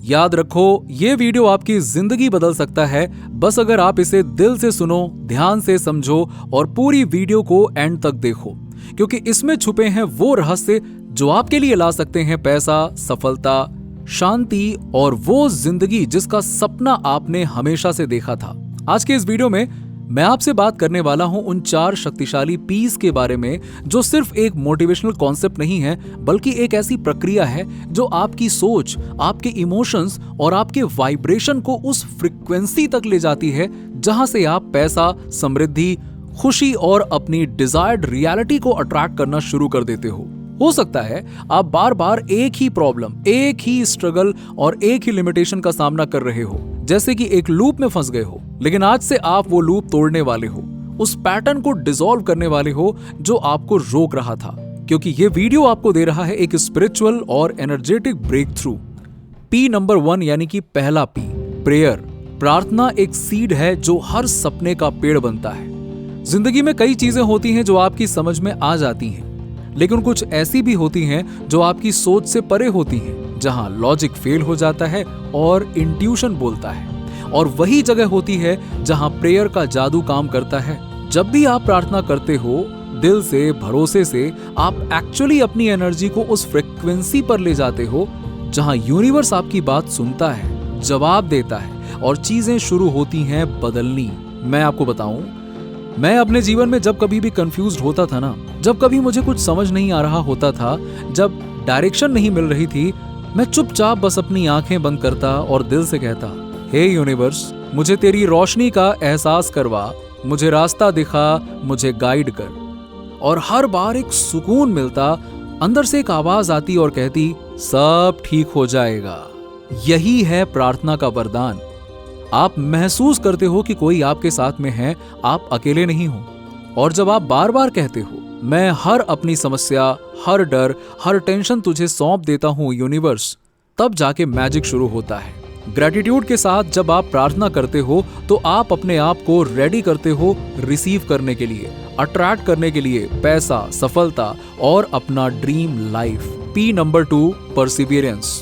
याद रखो, ये वीडियो आपकी जिंदगी बदल सकता है, बस अगर आप इसे दिल से सुनो, ध्यान से समझो और पूरी वीडियो को एंड तक देखो, क्योंकि इसमें छुपे हैं वो रहस्य जो आपके लिए ला सकते हैं पैसा, सफलता, शांति और वो जिंदगी जिसका सपना आपने हमेशा से देखा था। आज के इस वीडियो में मैं आपसे बात करने वाला हूं उन 4 शक्तिशाली पीस के बारे में जो सिर्फ एक मोटिवेशनल कॉन्सेप्ट नहीं है, बल्कि एक ऐसी प्रक्रिया है जो आपकी सोच, आपके इमोशंस और आपके वाइब्रेशन को उस फ्रीक्वेंसी तक ले जाती है जहां से आप पैसा, समृद्धि, खुशी और अपनी डिजायर्ड रियलिटी को अट्रैक्ट करना शुरू कर देते हो सकता है आप बार बार एक ही प्रॉब्लम, एक ही स्ट्रगल और एक ही लिमिटेशन का सामना कर रहे हो, जैसे कि एक लूप में फंस गए हो, लेकिन आज से आप वो लूप तोड़ने वाले हो, उस पैटर्न को डिसॉल्व करने वाले हो जो आपको रोक रहा था, क्योंकि ये वीडियो आपको दे रहा है एक स्पिरिचुअल और energetic breakthrough. P number 1 यानी कि पहला पी, प्रेयर। प्रार्थना एक सीड है जो हर सपने का पेड़ बनता है। जिंदगी में कई चीजें होती हैं जो आपकी समझ में आ जाती हैं, लेकिन कुछ ऐसी भी होती हैं जो आपकी सोच से परे होती हैं, जहां लॉजिक फेल हो जाता है और इंट्यूशन बोलता है। और वही जगह होती है जहां प्रेयर का जादू काम करता है। जब भी आप प्रार्थना करते हो दिल से, भरोसे से, आप एक्चुअली अपनी एनर्जी को उस फ्रीक्वेंसी पर ले जाते हो जहां यूनिवर्स आपकी बात सुनता है, जवाब देता है और चीजें शुरू होती हैं बदलनी। मैं आपको बताऊं, मैं अपने जीवन में जब कभी भी कंफ्यूज्ड होता था ना, जब कभी मुझे कुछ समझ नहीं आ रहा होता था, जब डायरेक्शन नहीं मिल रही थी, मैं चुपचाप बस अपनी आंखें बंद करता और दिल से कहता, हे यूनिवर्स, मुझे तेरी रोशनी का एहसास करवा, मुझे रास्ता दिखा, मुझे गाइड कर। और हर बार एक सुकून मिलता, अंदर से एक आवाज आती और कहती, सब ठीक हो जाएगा। यही है प्रार्थना का वरदान। आप महसूस करते हो कि कोई आपके साथ में है, आप अकेले नहीं हो। और जब आप बार बार कहते हो, मैं हर अपनी समस्या, हर डर, हर टेंशन तुझे सौंप देता हूं यूनिवर्स, तब जाके मैजिक शुरू होता है। ग्रेटिट्यूड के साथ जब आप प्रार्थना करते हो तो आप अपने आप को रेडी करते हो रिसीव करने के लिए, अट्रैक्ट करने के लिए पैसा, सफलता और अपना dream life. P number 2, Perseverance.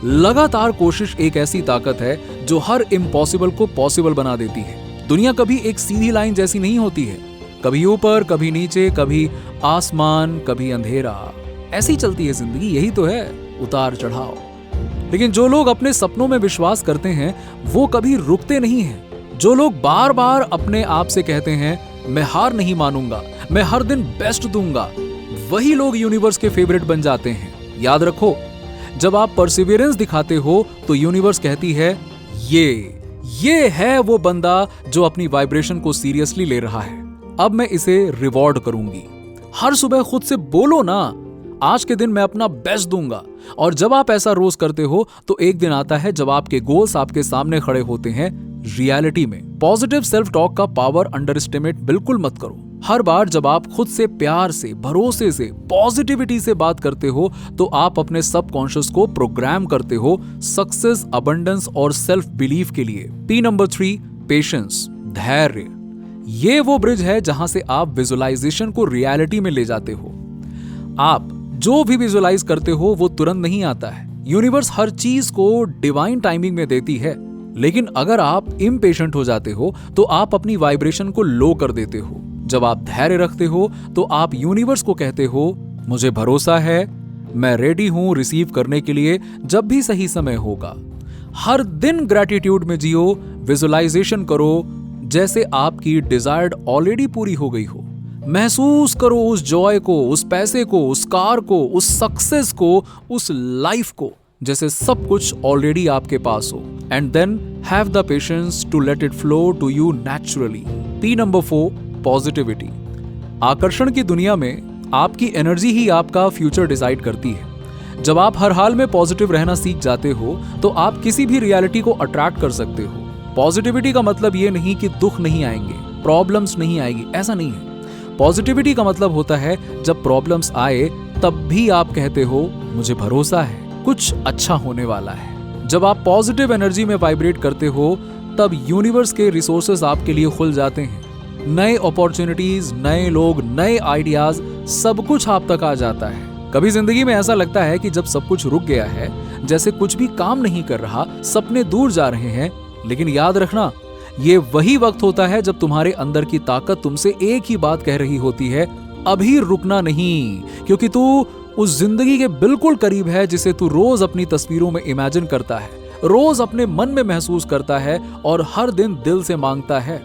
लगातार कोशिश एक ऐसी ताकत है जो हर इम्पॉसिबल को पॉसिबल बना देती है। दुनिया कभी एक सीधी लाइन जैसी नहीं होती है, कभी ऊपर, कभी नीचे, कभी आसमान, कभी अंधेरा। ऐसी चलती है जिंदगी, यही तो है उतार चढ़ाव। लेकिन जो लोग अपने सपनों में विश्वास करते हैं वो कभी रुकते नहीं हैं। जो लोग बार बार अपने आप से कहते हैं, मैं हार नहीं मानूंगा, मैं हर दिन बेस्ट दूंगा, वही लोग यूनिवर्स के फेवरेट बन जाते हैं। याद रखो, जब आप परसिवियरेंस दिखाते हो तो यूनिवर्स कहती है, ये है वो बंदा जो अपनी वाइब्रेशन को सीरियसली ले रहा है, अब मैं इसे रिवॉर्ड करूंगी। हर सुबह खुद से बोलो ना, आज के दिन मैं अपना बेस्ट दूंगा। और जब आप ऐसा रोज करते हो तो एक दिन आता है जब आपके गोल्स आपके सामने खड़े होते हैं रियलिटी में। पॉजिटिव सेल्फ टॉक का पावर अंडर एस्टिमेट बिल्कुल मत करो। हर बार जब आप खुद से प्यार से, भरोसे से, पॉजिटिविटी से बात करते हो तो आप अपने सबकॉन्शियस को प्रोग्राम करते हो सक्सेस, अबंडेंस और सेल्फ बिलीफ के लिए। पी नंबर 3, पेशेंस, धैर्य। ये वो ब्रिज है जहां से आप विजुअलाइजेशन को रियलिटी में ले जाते हो। आप जो भी विजुअलाइज करते हो वो तुरंत नहीं आता है। यूनिवर्स हर चीज को डिवाइन टाइमिंग में देती है, लेकिन अगर आप इम्पेशेंट हो जाते हो तो आप अपनी वाइब्रेशन को लो कर देते हो। जब आप धैर्य रखते हो तो आप यूनिवर्स को कहते हो, मुझे भरोसा है, मैं रेडी हूं रिसीव करने के लिए जब भी सही समय होगा। हर दिन ग्रैटिट्यूड में जियो, विजुअलाइजेशन करो जैसे आपकी डिजायर्ड ऑलरेडी पूरी हो गई हो। महसूस करो उस जॉय को, उस पैसे को, उस कार को, उस सक्सेस को, उस लाइफ को, जैसे सब कुछ ऑलरेडी आपके पास हो। And then have the patience to let it flow to you naturally. P number 4, positivity. आकर्षण की दुनिया में आपकी एनर्जी ही आपका फ्यूचर डिसाइड करती है। जब आप हर हाल में पॉजिटिव रहना सीख जाते हो तो आप किसी भी रियलिटी को अट्रैक्ट कर सकते हो। पॉजिटिविटी का मतलब ये नहीं कि दुख नहीं आएंगे, प्रॉब्लम्स नहीं आएगी, ऐसा नहीं है। पॉजिटिविटी का मतलब होता है जब प्रॉब्लम्स आए तब भी आप कहते हो, मुझे भरोसा है कुछ अच्छा होने वाला है। जब आप पॉजिटिव एनर्जी में वाइब्रेट करते हो तब यूनिवर्स के रिसोर्सेज आपके लिए खुल जाते हैं। नए अपॉर्चुनिटीज, नए लोग, नए आइडियाज, सब कुछ आप तक आ जाता है। कभी जिंदगी में ऐसा लगता है कि जब सब कुछ रुक गया है, जैसे कुछ भी काम नहीं कर रहा, सपने दूर जा रहे हैं, लेकिन याद रखना, ये वही वक्त होता है जब तुम्हारे अंदर की ताकत तुमसे एक ही बात कह रही होती है, अभी रुकना नहीं, क्योंकि तू उस जिंदगी के बिल्कुल करीब है जिसे तू रोज अपनी तस्वीरों में इमेजिन करता है, रोज अपने मन में महसूस करता है और हर दिन दिल से मांगता है।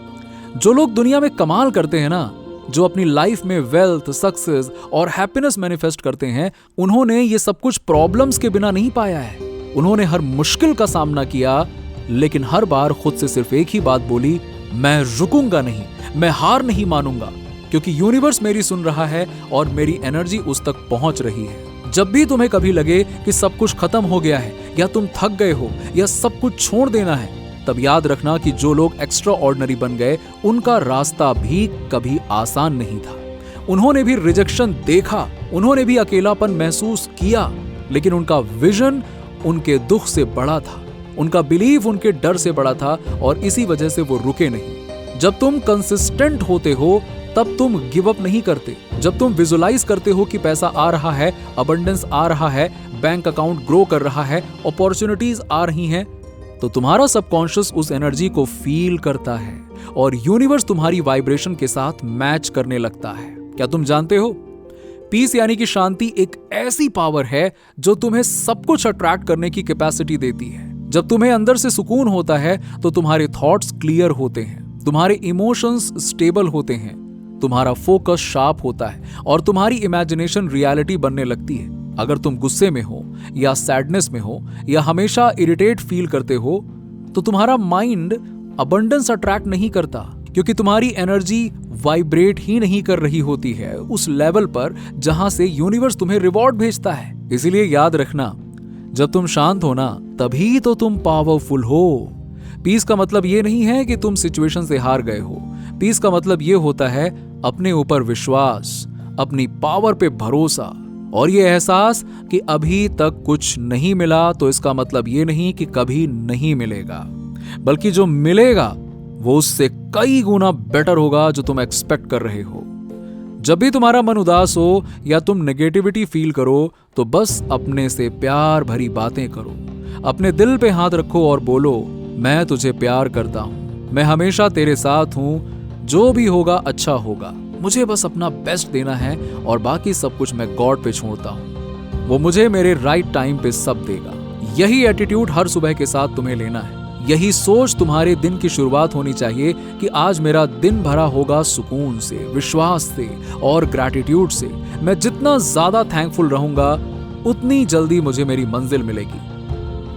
जो लोग दुनिया में कमाल करते हैं ना, जो अपनी लाइफ में वेल्थ, सक्सेस और हैप्पीनेस मैनिफेस्ट करते हैं, उन्होंने ये सब कुछ प्रॉब्लम्स के बिना नहीं पाया है। उन्होंने हर मुश्किल का सामना किया, लेकिन हर बार खुद से सिर्फ एक ही बात बोली, मैं रुकूंगा नहीं, मैं हार नहीं मानूंगा, क्योंकि यूनिवर्स मेरी सुन रहा है और मेरी एनर्जी उस तक पहुंच रही है। जब भी तुम्हें कभी लगे कि सब कुछ खत्म हो गया है, या तुम थक गए हो, या सब कुछ छोड़ देना है, तब याद रखना कि जो लोग एक्स्ट्रा ऑर्डिनरी बन गए, उनका रास्ता भी कभी आसान नहीं था। उन्होंने भी रिजेक्शन देखा, उन्होंने भी अकेलापन महसूस किया, लेकिन उनका विजन उनके दुख से बड़ा था, उनका बिलीव उनके डर से बड़ा था, और इसी वजह से वो रुके नहीं। जब तुम कंसिस्टेंट होते हो, तब तुम गिव अप नहीं करते। जब तुम विजुलाइज करते हो कि पैसा आ रहा है, अबंडेंस आ रहा है, बैंक अकाउंट ग्रो कर रहा है, अपॉर्चुनिटीज आ रही हैं, तो तुम्हारा सबकॉन्शियस उस एनर्जी को फील करता है और यूनिवर्स तुम्हारी वाइब्रेशन के साथ मैच करने लगता है। क्या तुम जानते हो, पीस यानी कि शांति एक ऐसी पावर है जो तुम्हें सब कुछ अट्रैक्ट करने की कैपेसिटी देती है। जब तुम्हें अंदर से सुकून होता है तो तुम्हारे थॉट्स क्लियर होते हैं, तुम्हारे इमोशंस स्टेबल होते हैं, तुम्हारा फोकस शार्प होता है और तुम्हारी इमेजिनेशन रियलिटी बनने लगती है। अगर तुम गुस्से में हो या सैडनेस में हो या हमेशा इरिटेट फील करते हो, तो तुम्हारा माइंड अबंडेंस अट्रैक्ट नहीं करता, क्योंकि तुम्हारी एनर्जी वाइब्रेट ही नहीं कर रही होती है उस लेवल पर जहां से यूनिवर्स तुम्हें रिवॉर्ड भेजता है। इसीलिए याद रखना, जब तुम शांत हो ना, तभी तो तुम पावरफुल हो। पीस का मतलब ये नहीं है कि तुम सिचुएशन से हार गए हो। पीस का मतलब ये होता है अपने ऊपर विश्वास, अपनी पावर पे भरोसा और ये एहसास कि अभी तक कुछ नहीं मिला तो इसका मतलब ये नहीं कि कभी नहीं मिलेगा, बल्कि जो मिलेगा वो उससे कई गुना बेटर होगा जो तुम एक्सपेक्ट कर रहे हो। जब भी तुम्हारा मन उदास हो या तुम नेगेटिविटी फील करो, तो बस अपने से प्यार भरी बातें करो, अपने दिल पे हाथ रखो और बोलो, मैं तुझे प्यार करता हूं, मैं हमेशा तेरे साथ हूं, जो भी होगा अच्छा होगा, मुझे बस अपना बेस्ट देना है और बाकी सब कुछ मैं गॉड पे छोड़ता हूं, वो मुझे मेरे राइट टाइम पे सब देगा। यही एटीट्यूड हर सुबह के साथ तुम्हें लेना है। यही सोच तुम्हारे दिन की शुरुआत होनी चाहिए कि आज मेरा दिन भरा होगा सुकून से, विश्वास से और ग्रैटिट्यूड से। मैं जितना ज्यादा थैंकफुल रहूंगा, उतनी जल्दी मुझे मेरी मंजिल मिलेगी,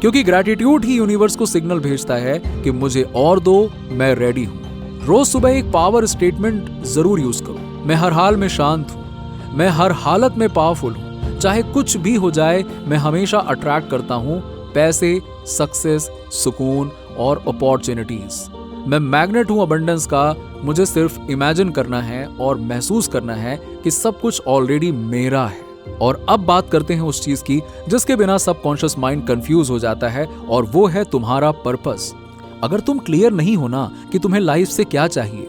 क्योंकि ग्रैटिट्यूड ही यूनिवर्स को सिग्नल भेजता है कि मुझे और दो, मैं रेडी हूं। रोज सुबह एक पावर स्टेटमेंट जरूर यूज करो, मैं हर हाल में शांत हूं, मैं हर हालत में पावरफुल हूं, चाहे कुछ भी हो जाए, मैं हमेशा अट्रैक्ट करता हूं पैसे, सक्सेस, सुकून और अपॉर्चुनिटीज। मैं मैग्नेट हूं अबंडेंस का, मुझे सिर्फ इमेजिन करना है और महसूस करना है कि सब कुछ ऑलरेडी मेरा है। और अब बात करते हैं उस चीज की जिसके बिना सबकॉन्शियस माइंड कंफ्यूज हो जाता है, और वो है तुम्हारा पर्पस। अगर तुम क्लियर नहीं हो ना कि तुम्हें लाइफ से क्या चाहिए,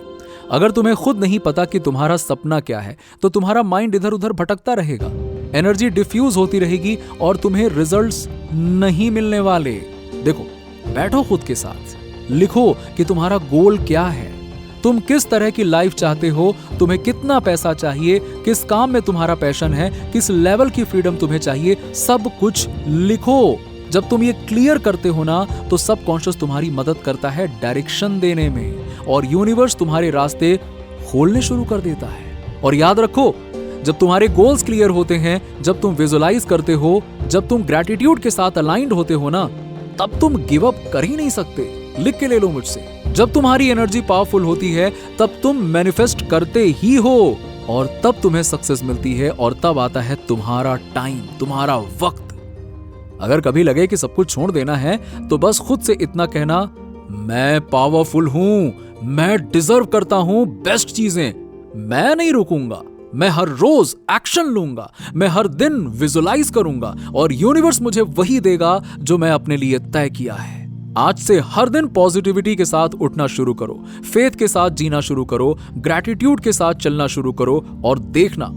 अगर तुम्हें खुद नहीं पता कि तुम्हारा सपना क्या है, तो तुम्हारा माइंड इधर उधर भटकता रहेगा, एनर्जी डिफ्यूज होती रहेगी और तुम्हें रिजल्ट्स नहीं मिलने वाले। देखो, बैठो खुद के साथ, लिखो कि तुम्हारा गोल क्या है, तुम किस तरह की लाइफ चाहते हो, तुम्हें कितना पैसा चाहिए, किस काम में तुम्हारा पैशन है, किस लेवल की फ्रीडम तुम्हें चाहिए, सब कुछ लिखो। जब तुम ये क्लियर करते हो ना, तो सबकॉन्शियस तुम्हारी मदद करता है डायरेक्शन देने में और यूनिवर्स तुम्हारे रास्ते खोलने शुरू कर देता है। और याद रखो, जब तुम्हारे गोल्स क्लियर होते हैं, जब तुम विजुलाइज करते हो, जब तुम ग्रैटिट्यूड के साथ अलाइंड होते हो ना, तब तुम गिव अप कर ही नहीं सकते। लिख के ले लो मुझसे, जब तुम्हारी एनर्जी पावरफुल होती है, तब तुम मैनिफेस्ट करते ही हो और तब तुम्हें सक्सेस मिलती है और तब आता है तुम्हारा टाइम, तुम्हारा वक्त। अगर कभी लगे कि सब कुछ छोड़ देना है, तो बस खुद से इतना कहना, मैं पावरफुल हूं, मैं डिजर्व करता हूं बेस्ट चीजें, मैं नहीं रुकूंगा, मैं हर रोज एक्शन लूंगा, मैं हर दिन विजुलाइज करूंगा और यूनिवर्स मुझे वही देगा जो मैं अपने लिए तय किया है। आज से हर दिन पॉजिटिविटी के साथ उठना शुरू करो, फेथ के साथ जीना शुरू करो, ग्रैटिट्यूड के साथ चलना शुरू करो और देखना,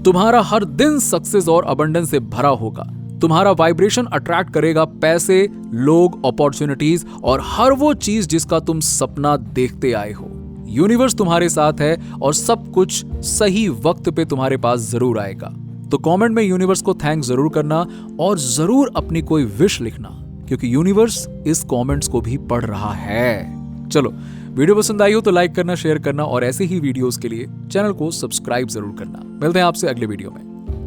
तुम्हारा हर दिन सक्सेस और अबंडेंस से भरा होगा। तुम्हारा वाइब्रेशन अट्रैक्ट करेगा पैसे, लोग, अपॉर्चुनिटीज और हर वो चीज जिसका तुम सपना देखते आए हो। यूनिवर्स तुम्हारे साथ है और सब कुछ सही वक्त पे तुम्हारे पास जरूर आएगा। तो कमेंट में यूनिवर्स को थैंक जरूर करना और जरूर अपनी कोई विश लिखना, क्योंकि यूनिवर्स इस कमेंट्स को भी पढ़ रहा है। चलो, वीडियो पसंद आई हो तो लाइक करना, शेयर करना और ऐसे ही वीडियोस के लिए चैनल को सब्सक्राइब जरूर करना। मिलते हैं आपसे अगले वीडियो में।